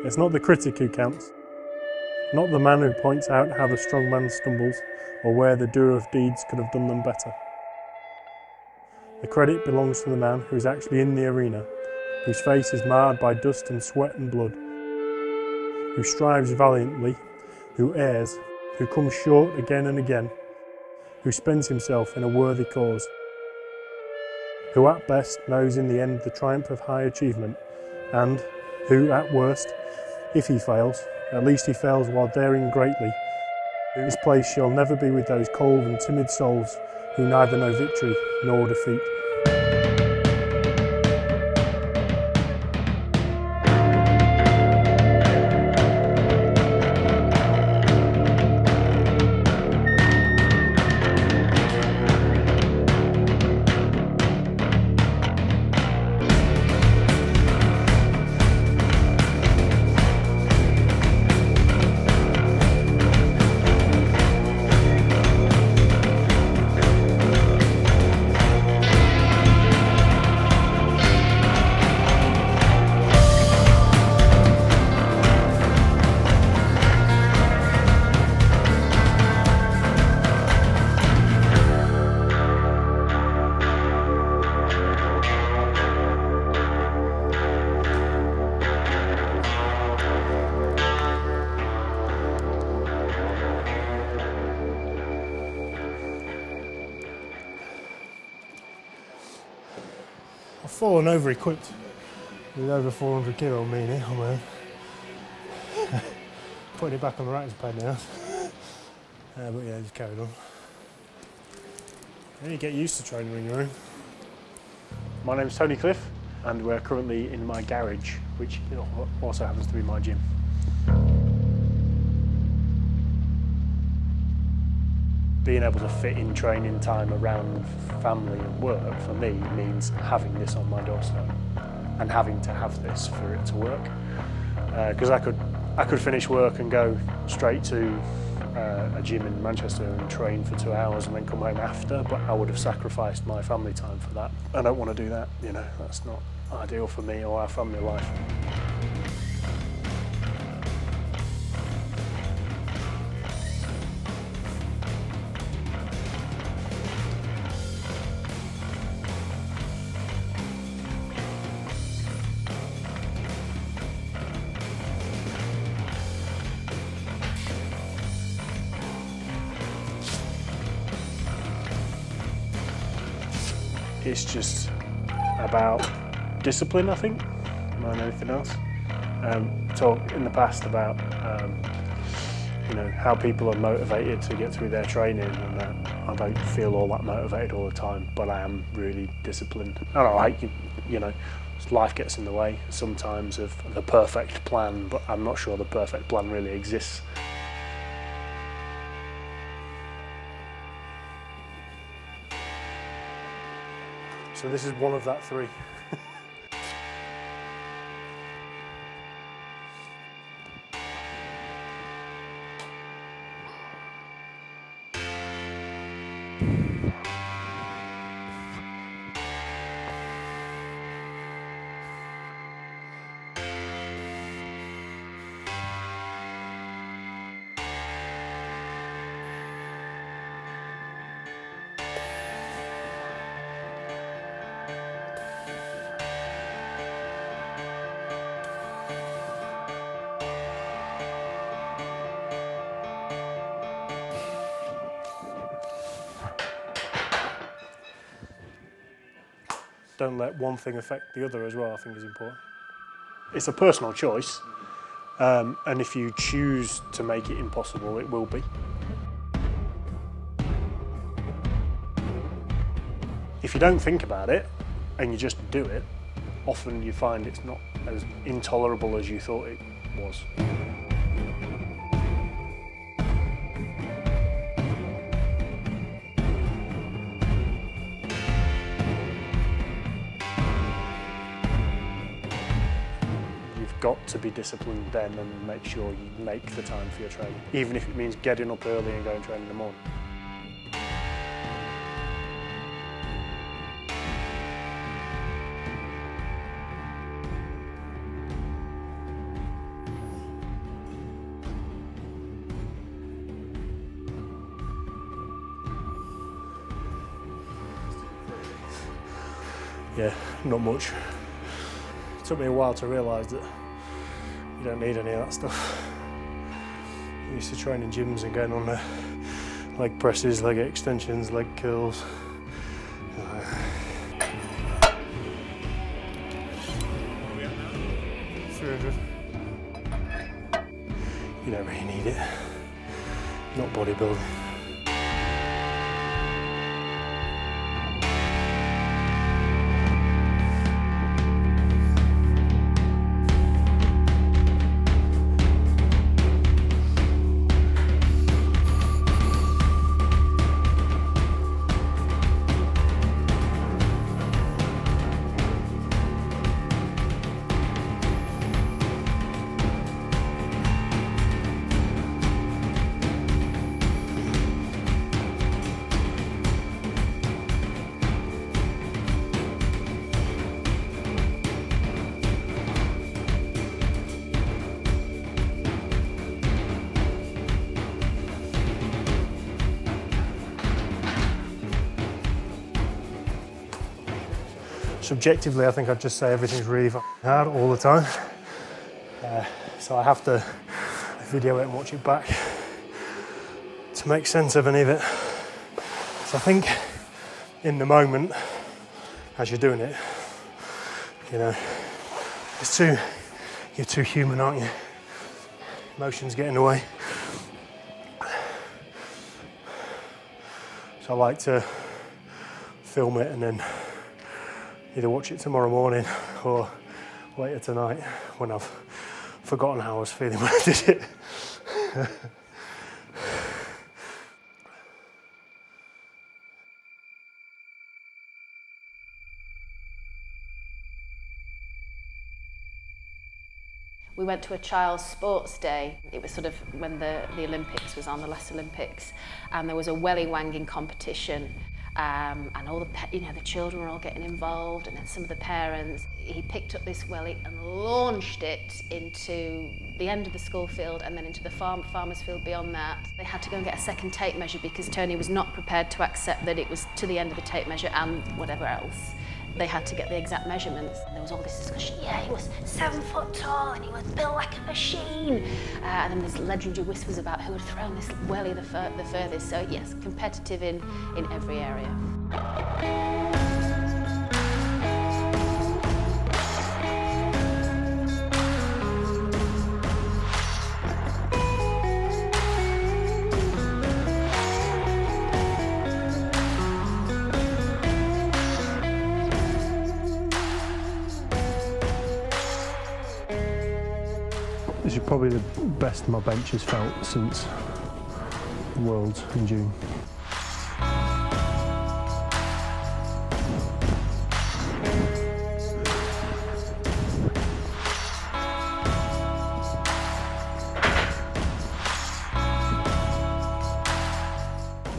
It's not the critic who counts, not the man who points out how the strong man stumbles or where the doer of deeds could have done them better. The credit belongs to the man who is actually in the arena, whose face is marred by dust and sweat and blood, who strives valiantly, who errs, who comes short again and again, who spends himself in a worthy cause, who at best knows in the end the triumph of high achievement, and who at worst, if he fails, at least he fails while daring greatly, whose place shall never be with those cold and timid souls who neither know victory nor defeat. I've fallen over equipped with over 400 kilo on me here on my own. Putting it back on the rack is a pain in the ass. But yeah, just carried on. Yeah, you get used to training on your own. My name's Tony Cliffe and we're currently in my garage, which also happens to be my gym. Being able to fit in training time around family and work for me means having this on my doorstep and having to have this for it to work. Because I could finish work and go straight to a gym in Manchester and train for 2 hours and then come home after, but I would have sacrificed my family time for that. I don't want to do that, you know, that's not ideal for me or our family life. It's just about discipline, I think, more than anything else. Talked in the past about you know, how people are motivated to get through their training, and I don't feel all that motivated all the time, but I am really disciplined. I don't know, like, you know, life gets in the way sometimes of the perfect plan, but I'm not sure the perfect plan really exists. So this is one of that 3. Don't let one thing affect the other as well, I think is important. It's a personal choice, and if you choose to make it impossible, it will be. If you don't think about it, and you just do it, often you find it's not as intolerable as you thought it was. Got to be disciplined then and make sure you make the time for your training, even if it means getting up early and going to train in the morning. yeah, not much. It took me a while to realise that you don't need any of that stuff. I used to train in gyms and going on leg presses, leg extensions, leg curls. 300. You don't really need it. Not bodybuilding. Subjectively, I think I'd just say everything's really hard all the time. So I have to video it and watch it back to make sense of any of it. So I think in the moment, as you're doing it, you know, you're too human, aren't you? Emotions get in the way. So I like to film it and then either watch it tomorrow morning or later tonight when I've forgotten how I was feeling when I did it. We went to a child's sports day. It was sort of when the Olympics was on, the last Olympics, and there was a welly wanging competition. And all the children were all getting involved, and then some of the parents. He picked up this welly and launched it into the end of the school field and then into the farmer's field beyond that. They had to go and get a second tape measure because Tony was not prepared to accept that it was to the end of the tape measure and whatever else. They had to get the exact measurements. And there was all this discussion, yeah, he was 7 foot tall and he was built like a machine. And then there's legendary whispers about who had thrown this welly the furthest. So yes, competitive in every area. This is probably the best my bench has felt since the Worlds in June.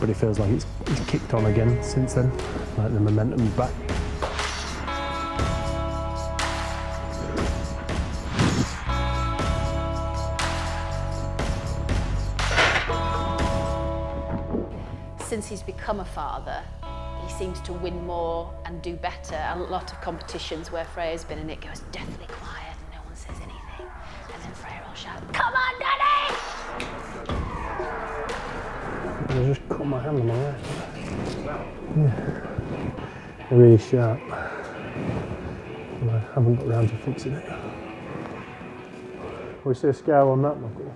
But it feels like it's kicked on again since then, like the momentum's back. Since he's become a father, he seems to win more and do better. A lot of competitions where Freya's been in, it goes deathly quiet and no one says anything. And then Freya will shout, "Come on, Daddy!" I just cut my hand on my wrist. Yeah. They're really sharp. And I haven't got around to fixing it. We see a scale on that knuckle.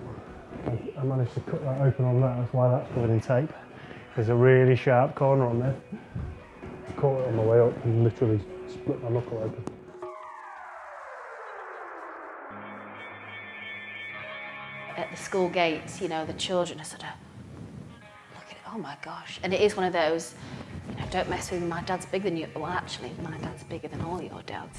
I managed to cut that open on that, that's why that's covered in tape. There's a really sharp corner on there. I caught it on my way up and literally split my knuckle open. At the school gates, you know, the children are sort of, look at it, oh my gosh. And it is one of those, you know, don't mess with me, my dad's bigger than you. Well, actually, my dad's bigger than all your dads.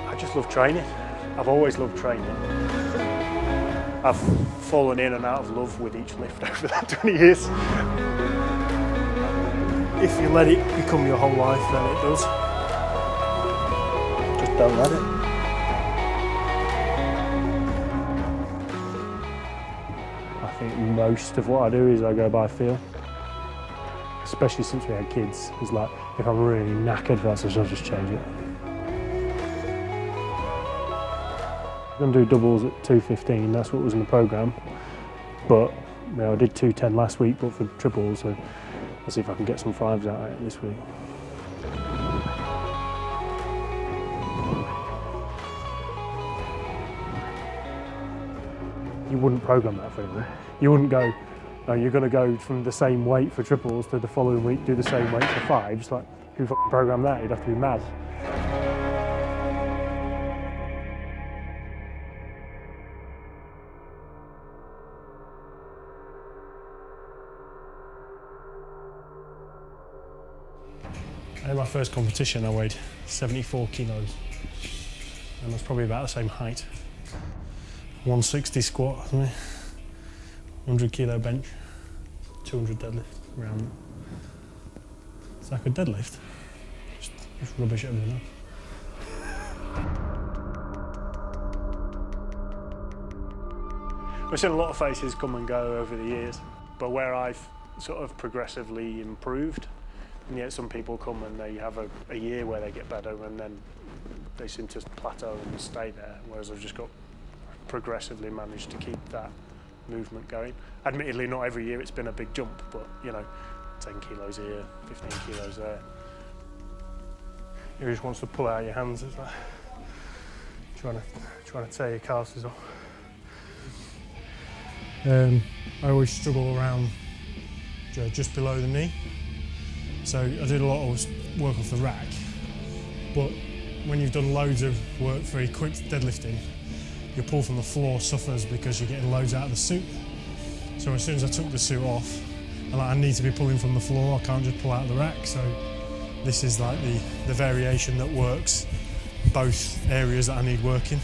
I just love training. I've always loved training. I've fallen in and out of love with each lift over that 20 years. If you let it become your whole life, then it does. Just don't let it. I think most of what I do is I go by feel. Especially since we had kids. It's like, if I'm really knackered for that session, I'll just change it. I'm going to do doubles at 2:15, that's what was in the programme. But you know, I did 2:10 last week, but for triples, so I'll see if I can get some fives out of it this week. You wouldn't program that for anyone. You wouldn't go, no, you're going to go from the same weight for triples to the following week do the same weight for fives. Like, who fucking programmed that? You'd have to be mad. In my first competition, I weighed 74 kilos, and I was probably about the same height. 160 squat, 100 kilo bench, 200 deadlift, around that. So I could deadlift, just rubbish everything else. We've seen a lot of faces come and go over the years, but where I've sort of progressively improved, and yet some people come and they have a year where they get better and then they seem to plateau and stay there, whereas I've just got progressively managed to keep that movement going. Admittedly, not every year it's been a big jump, but you know, 10 kilos here, 15 kilos there. It just wants to pull out your hands. It's like trying to tear your calves off. I always struggle around just below the knee. So I did a lot of work off the rack, but when you've done loads of work for equipped deadlifting, your pull from the floor suffers because you're getting loads out of the suit. So as soon as I took the suit off, I need to be pulling from the floor, I can't just pull out of the rack. So this is like the variation that works both areas that I need working.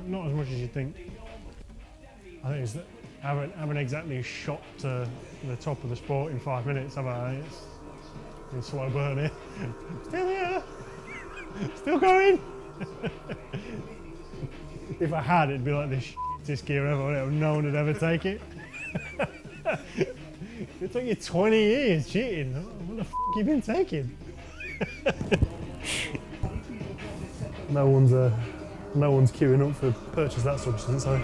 Not as much as you think. I think it's that I haven't exactly shot to the top of the sport in 5 minutes, have I? It's been slow burn here. Still here! Still going! If I had, it'd be like the shittest gear ever. No one would ever take it. It took you 20 years cheating. What the f have you been taking? No one's queuing up for purchase that substance, so.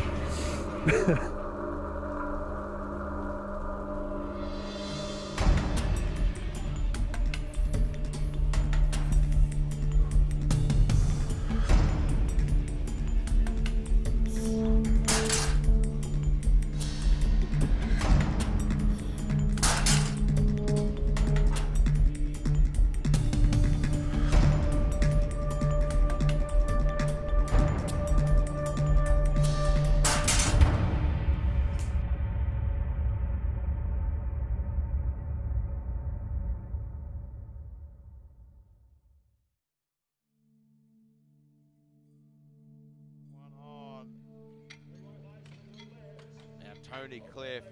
Tony Cliffe,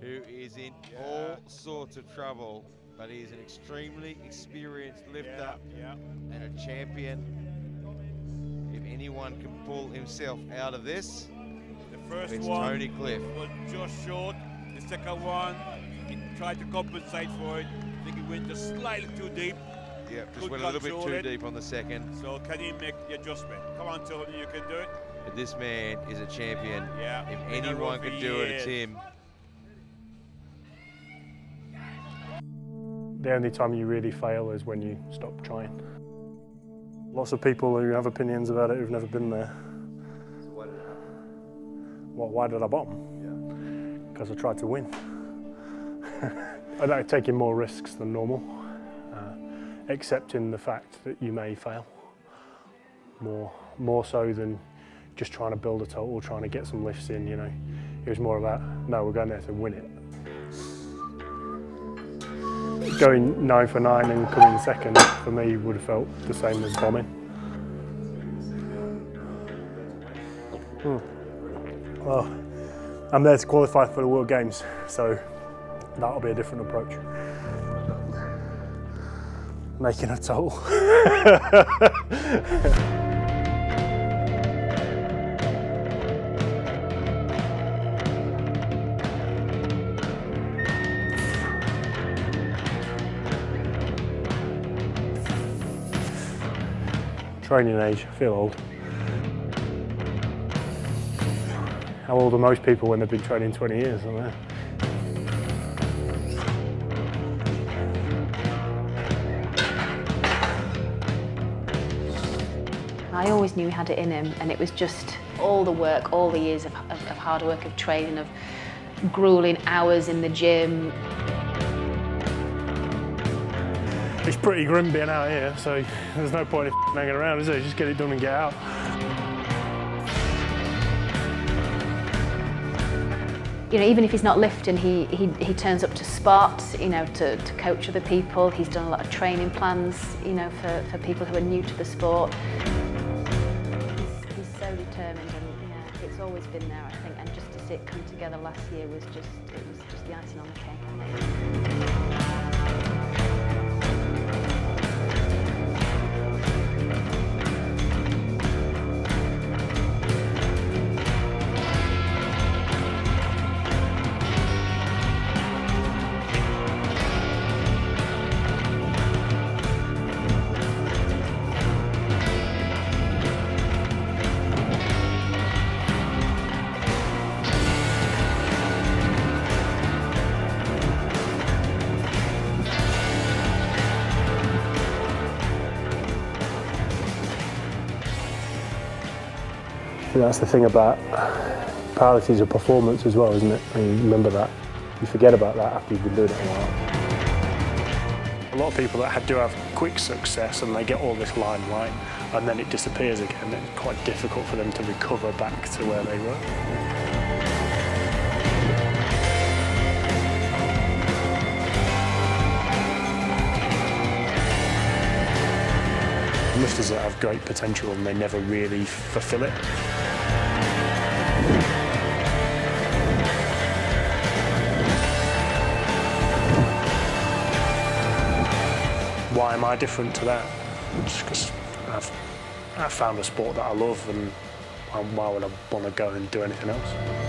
who is in all sorts of trouble, but he's an extremely experienced lifter and a champion. If anyone can pull himself out of this, the first it's one Tony Cliffe. Was just short. The second one, he tried to compensate for it. I think he went just slightly too deep. Yeah, just went a little bit too deep on the second. So can he make the adjustment? Come on, Tony, you can do it. But this man is a champion. Yeah. If anyone can do it, it's him. The only time you really fail is when you stop trying. Lots of people who have opinions about it who've never been there. Well, why did I bomb? Because I tried to win. I like taking more risks than normal, accepting the fact that you may fail. More so than just trying to build a total, trying to get some lifts in, you know. It was more about, no, we're going there to win it. Going 9 for 9 and coming second, for me, would have felt the same as bombing. Well, I'm there to qualify for the World Games, so that'll be a different approach. Making a total. Training age, I feel old. How old are most people when they've been training 20 years? I don't know. I always knew he had it in him, and it was just all the work, all the years of hard work, of training, of grueling hours in the gym. It's pretty grim being out here, so there's no point in hanging around, is there? Just get it done and get out. You know, even if he's not lifting, he turns up to spot, you know, to coach other people. He's done a lot of training plans, you know, for people who are new to the sport. He's so determined, and yeah, it's always been there, I think. And just to see it come together last year was just the icing on the cake, I think. That's the thing about powerlifting is a performance as well, isn't it? And you remember that. You forget about that after you've been doing it a while. A lot of people that do have quick success and they get all this limelight and then it disappears again. It's quite difficult for them to recover back to where they were. Lifters that have great potential and they never really fulfill it. Why am I different to that? Just because I've found a sport that I love, and why would I want to go and do anything else?